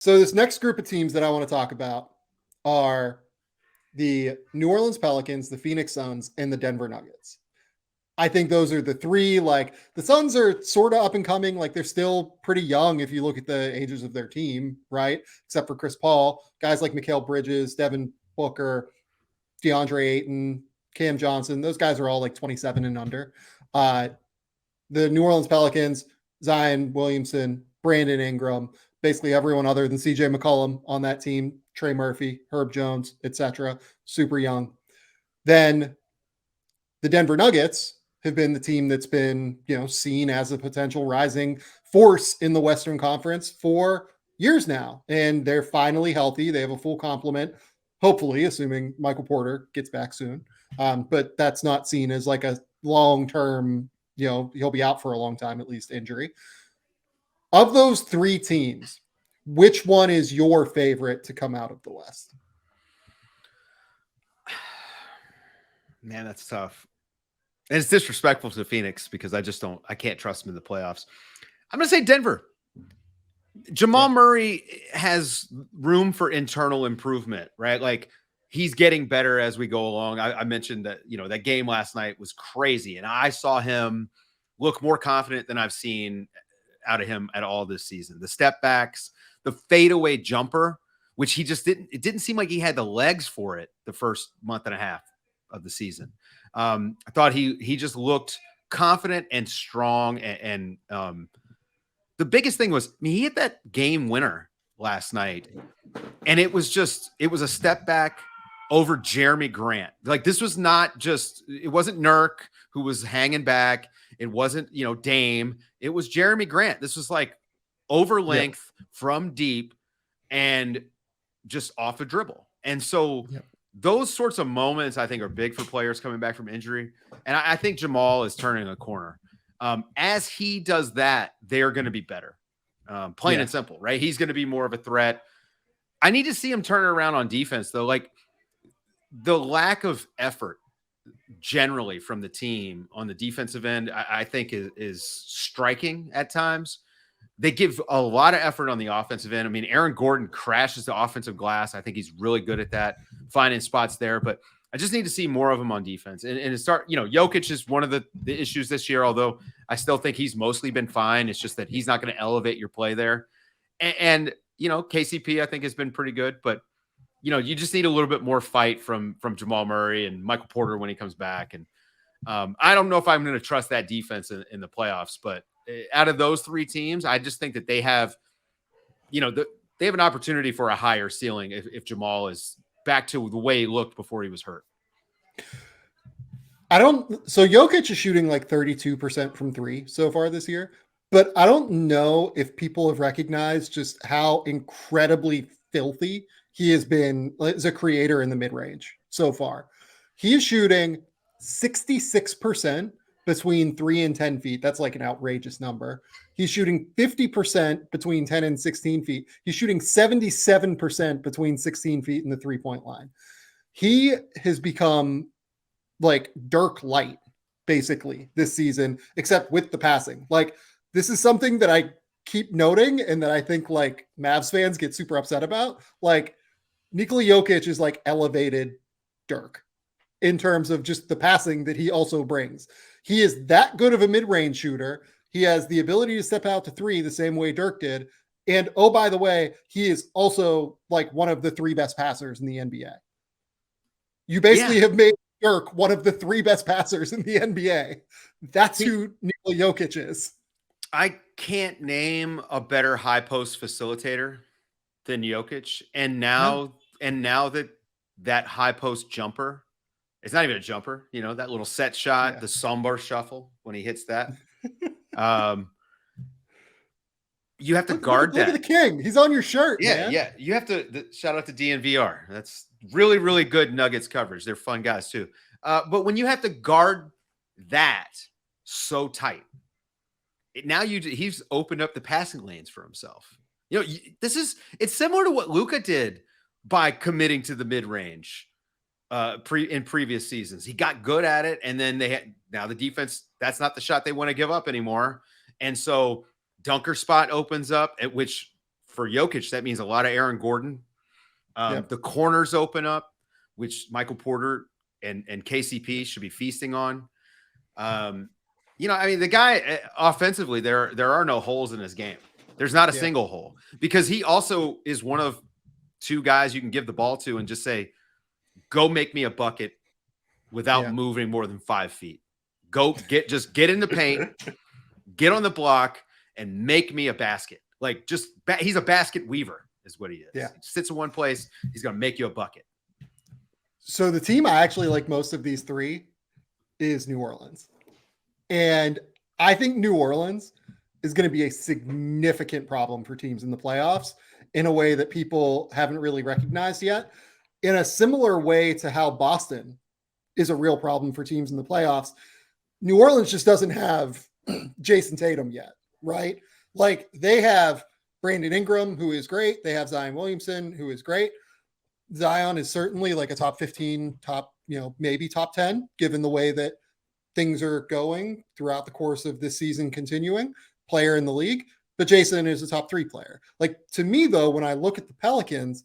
So this next group of teams that I want to talk about are the New Orleans Pelicans, the Phoenix Suns, and the Denver Nuggets. I think those are the three. Like the Suns are sort of up and coming. Like they're still pretty young if you look at the ages of their team, right? Except for Chris Paul, guys like Mikal Bridges, Devin Booker, DeAndre Ayton, Cam Johnson. Those guys are all like 27 and under. The New Orleans Pelicans, Zion Williamson, Brandon Ingram, basically everyone other than CJ McCollum on that team, Trey Murphy, Herb Jones, etc. Super young. Then the Denver Nuggets have been the team that's been, seen as a potential rising force in the Western Conference for years now. And they're finally healthy. They have a full complement, hopefully, assuming Michael Porter gets back soon. But that's not seen as like a long-term, he'll be out for a long time, at least injury. Of those three teams, which one is your favorite to come out of the West? Man, that's tough. And it's disrespectful to Phoenix because I can't trust them in the playoffs. I'm going to say Denver. Jamal Murray has room for internal improvement, right? Like he's getting better as we go along. I mentioned that, that game last night was crazy. And I saw him look more confident than I've seen out of him at all this season. The step backs, the fadeaway jumper, which it didn't seem like he had the legs for it the first month and a half of the season. I thought he just looked confident and strong. And the biggest thing was, he hit that game winner last night. And it was a step back over Jeremy Grant. Like this was it wasn't Nurk who was hanging back. It wasn't, Dame. It was Jeremy Grant. This was like over length from deep and just off a dribble. And so those sorts of moments I think are big for players coming back from injury. And I think Jamal is turning a corner. As he does that, they're going to be better. Plain and simple, right? He's going to be more of a threat. I need to see him turn it around on defense though. Like the lack of effort generally from the team on the defensive end, I think is striking at times. They give a lot of effort on the offensive end. I mean, Aaron Gordon crashes the offensive glass. I think he's really good at that, finding spots there. But I just need to see more of him on defense. And Jokic is one of the issues this year, although I still think he's mostly been fine. It's just that he's not going to elevate your play there. And KCP, I think, has been pretty good. But, you just need a little bit more fight from Jamal Murray and Michael Porter when he comes back. And I don't know if I'm going to trust that defense in the playoffs, but out of those three teams, I just think that they have, they have an opportunity for a higher ceiling if Jamal is back to the way he looked before he was hurt. So Jokic is shooting like 32% from three so far this year, but I don't know if people have recognized just how incredibly filthy he has been as a creator in the mid-range so far. He is shooting 66% between 3 and 10 feet. That's like an outrageous number. He's shooting 50% between 10 and 16 feet. He's shooting 77% between 16 feet and the three-point line. He has become like Dirk light, basically, this season, except with the passing. Like, this is something that I keep noting and that I think like Mavs fans get super upset about. Like, Nikola Jokic is like elevated Dirk in terms of just the passing that he also brings. He is that good of a mid-range shooter. He has the ability to step out to three the same way Dirk did. And oh, by the way, he is also like one of the three best passers in the NBA. You basically have made Dirk one of the three best passers in the NBA. That's who Nikola Jokic is. I can't name a better high post facilitator than Jokic. And now that high post jumper, it's not even a jumper, that little set shot, the somber shuffle when he hits that. You have to guard that. Look at the king. He's on your shirt. Man. Yeah. You have to shout out to DNVR. That's really, really good Nuggets coverage. They're fun guys too. But when you have to guard that so tight, he's opened up the passing lanes for himself. It's similar to what Luka did by committing to the mid-range in previous seasons. He got good at it, and then now the defense, that's not the shot they want to give up anymore. And so dunker spot opens up, at which for Jokic, that means a lot of Aaron Gordon. The corners open up, which Michael Porter and KCP should be feasting on. The guy offensively, there are no holes in his game. There's not a single hole, because he also is one of two guys you can give the ball to and just say, go make me a bucket without moving more than 5 feet. Just get in the paint, get on the block, and make me a basket. Like, he's a basket weaver is what he is. Yeah. He sits in one place. He's going to make you a bucket. So the team I actually like most of these three is New Orleans. And I think New Orleans is going to be a significant problem for teams in the playoffs in a way that people haven't really recognized yet. In a similar way to how Boston is a real problem for teams in the playoffs, New Orleans just doesn't have Jason Tatum yet, right? Like, they have Brandon Ingram, who is great. They have Zion Williamson, who is great. Zion is certainly like a top 15, maybe top 10, given the way that things are going throughout the course of this season, continuing player in the league. But Jason is a top 3 player. Like, to me, though, when I look at the Pelicans,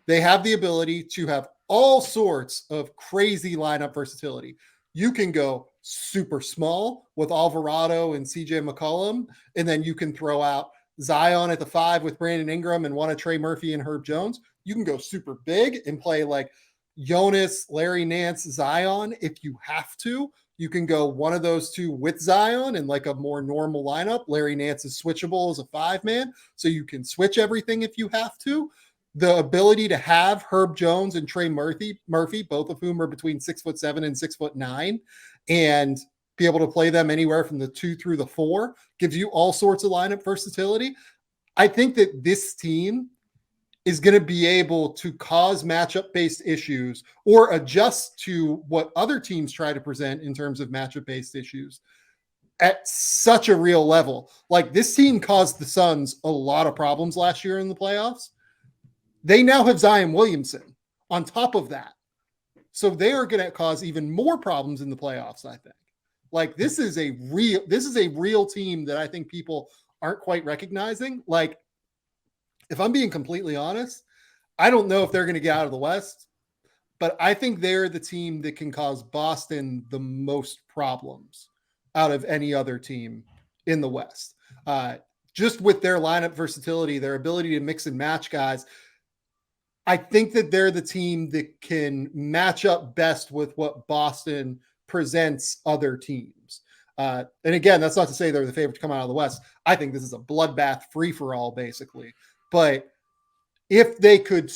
they have the ability to have all sorts of crazy lineup versatility. You can go super small with Alvarado and CJ McCollum, and then you can throw out Zion at the 5 with Brandon Ingram and one of Trey Murphy and Herb Jones. You can go super big and play like Jonas, Larry Nance, Zion if you have to. You can go one of those two with Zion and like a more normal lineup. Larry Nance is switchable as a 5-man, so you can switch everything if you have to. The ability to have Herb Jones and Trey Murphy, both of whom are between 6'7" and 6'9", and be able to play them anywhere from the 2 through the 4, gives you all sorts of lineup versatility. I think that this team is going to be able to cause matchup-based issues or adjust to what other teams try to present in terms of matchup-based issues at such a real level. Like, this team caused the Suns a lot of problems last year in the playoffs. They now have Zion Williamson on top of that. So they are going to cause even more problems in the playoffs, I think. Like, this is a real team that I think people aren't quite recognizing. Like, if I'm being completely honest, I don't know if they're going to get out of the West, but I think they're the team that can cause Boston the most problems out of any other team in the West. Just with their lineup versatility, their ability to mix and match guys, I think that they're the team that can match up best with what Boston presents other teams. And again, that's not to say they're the favorite to come out of the West. I think this is a bloodbath free-for-all, basically. But if they could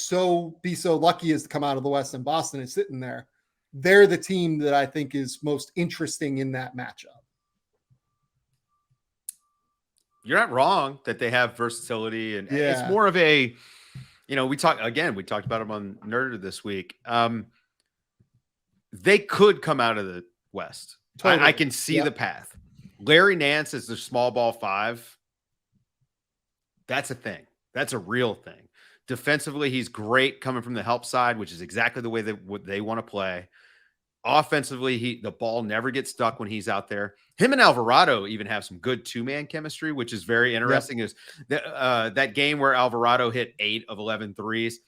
be so lucky as to come out of the West and Boston is sitting there, they're the team that I think is most interesting in that matchup. You're not wrong that they have versatility, and it's more of a, we talked about them on Nerder this week. They could come out of the West. Totally. I can see the path. Larry Nance is the small ball 5. That's a thing. That's a real thing. Defensively, he's great coming from the help side, which is exactly the way that they want to play. Offensively, the ball never gets stuck when he's out there. Him and Alvarado even have some good 2-man chemistry, which is very interesting. Is that game where Alvarado hit 8 of 11 threes.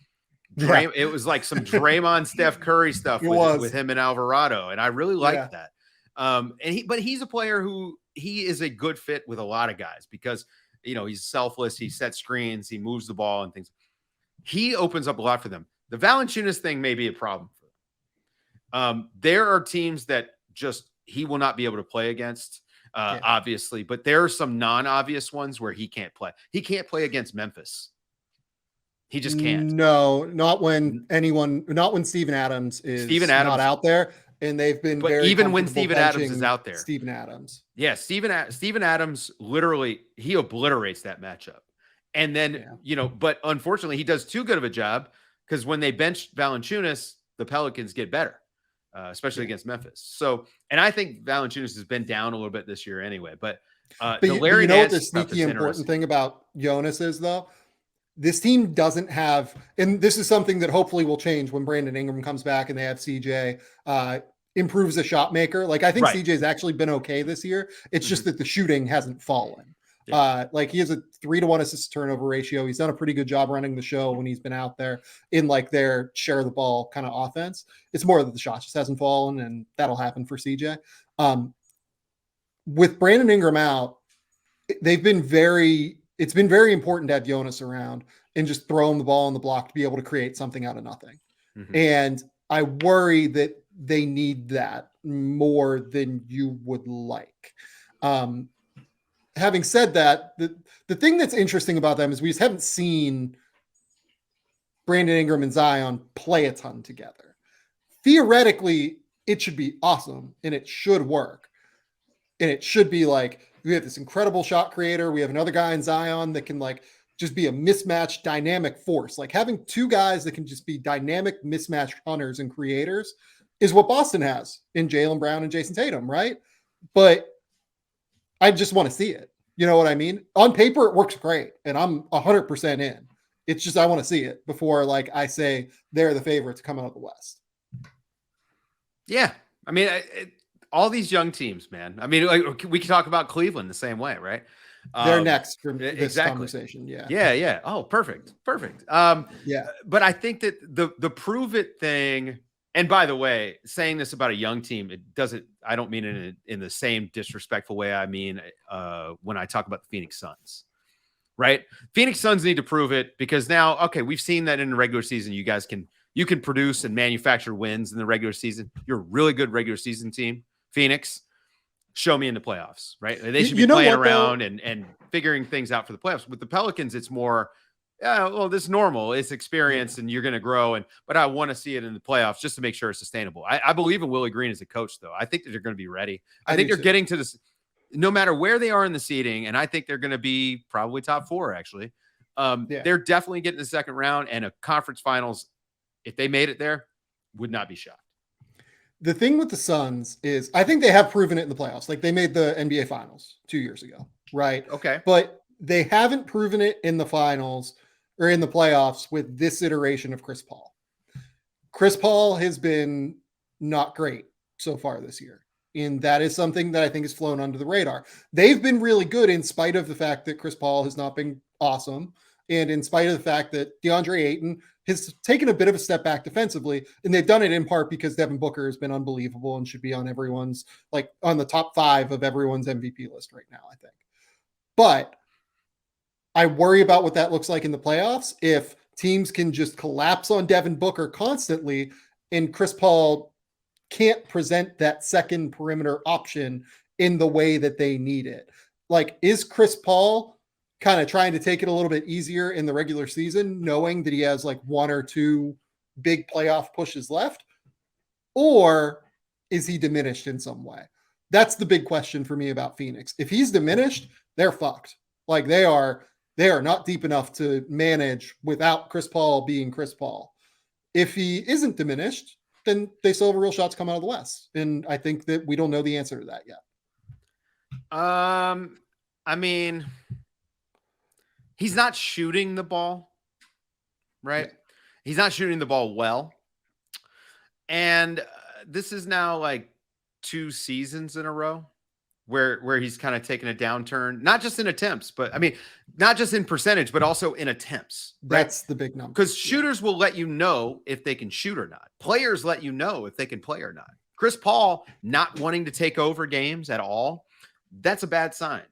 It was like some Draymond Steph Curry stuff with him and Alvarado, and I really liked that. But he's a player who he is a good fit with a lot of guys because he's selfless, he sets screens, he moves the ball and things. He opens up a lot for them. The Valanciunas thing may be a problem for them. There are teams that he will not be able to play against, obviously, but there are some non-obvious ones where he can't play. He can't play against Memphis. He just can't. No, not when Steven Adams is not out there. And they've been even when Steven Adams is out there. Steven Adams. Yeah, Steven Adams literally, he obliterates that matchup. And then, but unfortunately, he does too good of a job because when they bench Valanciunas, the Pelicans get better, especially against Memphis. So, and I think Valanciunas has been down a little bit this year anyway. But the Larry Nance, the sneaky important thing about Jonas is, though? This team doesn't have, and this is something that hopefully will change when Brandon Ingram comes back and they have CJ improves a shot maker. Like, I think CJ's actually been okay this year. It's just that the shooting hasn't fallen. Like he has a 3-to-1 assist turnover ratio. He's done a pretty good job running the show when he's been out there in like their share the ball kind of offense. It's more that the shot just hasn't fallen, and that'll happen for CJ. With Brandon Ingram out, it's been very important to have Jonas around and just throw him the ball on the block to be able to create something out of nothing. Mm-hmm. And I worry that they need that more than you would like. Having said that, the thing that's interesting about them is we just haven't seen Brandon Ingram and Zion play a ton together. Theoretically, it should be awesome and it should work. And it should be like, we have this incredible shot creator. We have another guy in Zion that can like just be a mismatch dynamic force. Like having two guys that can just be dynamic mismatch hunters and creators is what Boston has in Jaylen Brown and Jason Tatum, right? But I just want to see it. You know what I mean? On paper, it works great, and I'm 100% in. It's just I want to see it before like I say they're the favorite to come out of the West. Yeah. I mean, all these young teams, man. I mean, like, we can talk about Cleveland the same way, right? They're next for this conversation. Yeah. Yeah. Oh, perfect. Yeah. But I think that the prove it thing, and by the way, saying this about a young team, I don't mean it in the same disrespectful way I mean when I talk about the Phoenix Suns, right? Phoenix Suns need to prove it because now, okay, we've seen that in the regular season. You can produce and manufacture wins in the regular season. You're a really good regular season team. Phoenix, show me in the playoffs, right? They should be playing around and figuring things out for the playoffs. With the Pelicans, it's more, this is normal. It's experience, and you're going to grow. But I want to see it in the playoffs just to make sure it's sustainable. I believe in Willie Green as a coach, though. I think that they're going to be ready. I think they're getting to this, no matter where they are in the seeding, and I think they're going to be probably top 4, actually. They're definitely getting the second round, and a conference finals, if they made it there, would not be shocked. The thing with the Suns is I think they have proven it in the playoffs. Like they made the NBA finals 2 years ago, right? Okay. But they haven't proven it in the finals or in the playoffs with this iteration of Chris Paul. Chris Paul has been not great so far this year. And that is something that I think has flown under the radar. They've been really good in spite of the fact that Chris Paul has not been awesome. And in spite of the fact that DeAndre Ayton has taken a bit of a step back defensively, and they've done it in part because Devin Booker has been unbelievable and should be on everyone's, like on the top 5 of everyone's MVP list right now, I think. But I worry about what that looks like in the playoffs if teams can just collapse on Devin Booker constantly and Chris Paul can't present that second perimeter option in the way that they need it. Like, is Chris Paul kind of trying to take it a little bit easier in the regular season, knowing that he has like 1 or 2 big playoff pushes left? Or is he diminished in some way? That's the big question for me about Phoenix. If he's diminished, they're fucked. Like they are not deep enough to manage without Chris Paul being Chris Paul. If he isn't diminished, then they still have a real shot to come out of the West. And I think that we don't know the answer to that yet. I mean, he's not shooting the ball, right? Yeah. He's not shooting the ball well. And this is now like 2 seasons in a row where he's kind of taken a downturn, not just in attempts, but I mean, not just in percentage, but also in attempts. Right? That's the big number. Because shooters will let you know if they can shoot or not. Players let you know if they can play or not. Chris Paul not wanting to take over games at all, that's a bad sign.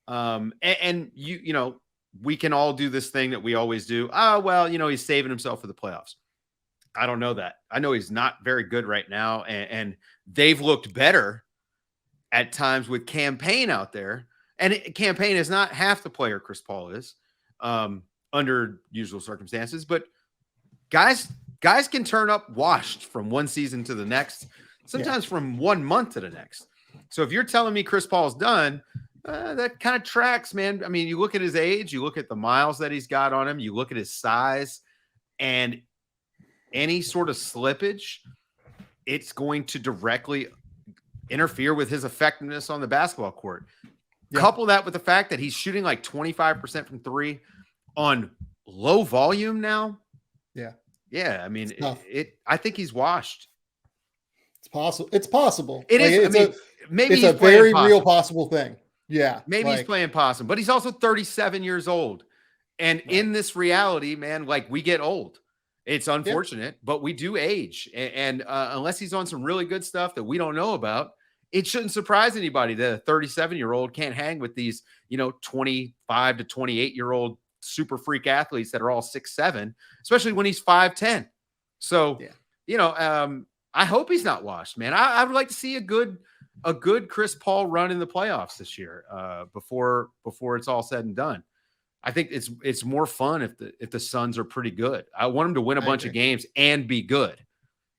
And you know, we can all do this thing that we always do. Oh, well, you know, he's saving himself for the playoffs. I don't know that. I know he's not very good right now. And they've looked better at times with Campaign out there. And Campaign is not half the player Chris Paul is under usual circumstances. But guys can turn up washed from one season to the next, sometimes from 1 month to the next. So if you're telling me Chris Paul's done, that kind of tracks, man. I mean, you look at his age, you look at the miles that he's got on him, you look at his size, and any sort of slippage, it's going to directly interfere with his effectiveness on the basketball court. Yeah. Couple that with the fact that he's shooting like 25% from 3 on low volume now. Yeah. Yeah. I mean, I think he's washed. It's possible. It's possible. It is. Maybe it's a very real possible thing. Yeah. Maybe he's playing possum, but he's also 37 years old. And in this reality, man, like we get old. It's unfortunate, but we do age. And unless he's on some really good stuff that we don't know about, it shouldn't surprise anybody that a 37-year-old can't hang with these, 25 to 28-year-old super freak athletes that are all 6'7", especially when he's 5'10". So, I hope he's not washed, man. I would like to see a good Chris Paul run in the playoffs this year before it's all said and done. I think it's more fun if the Suns are pretty good. I want them to win a bunch of games and be good.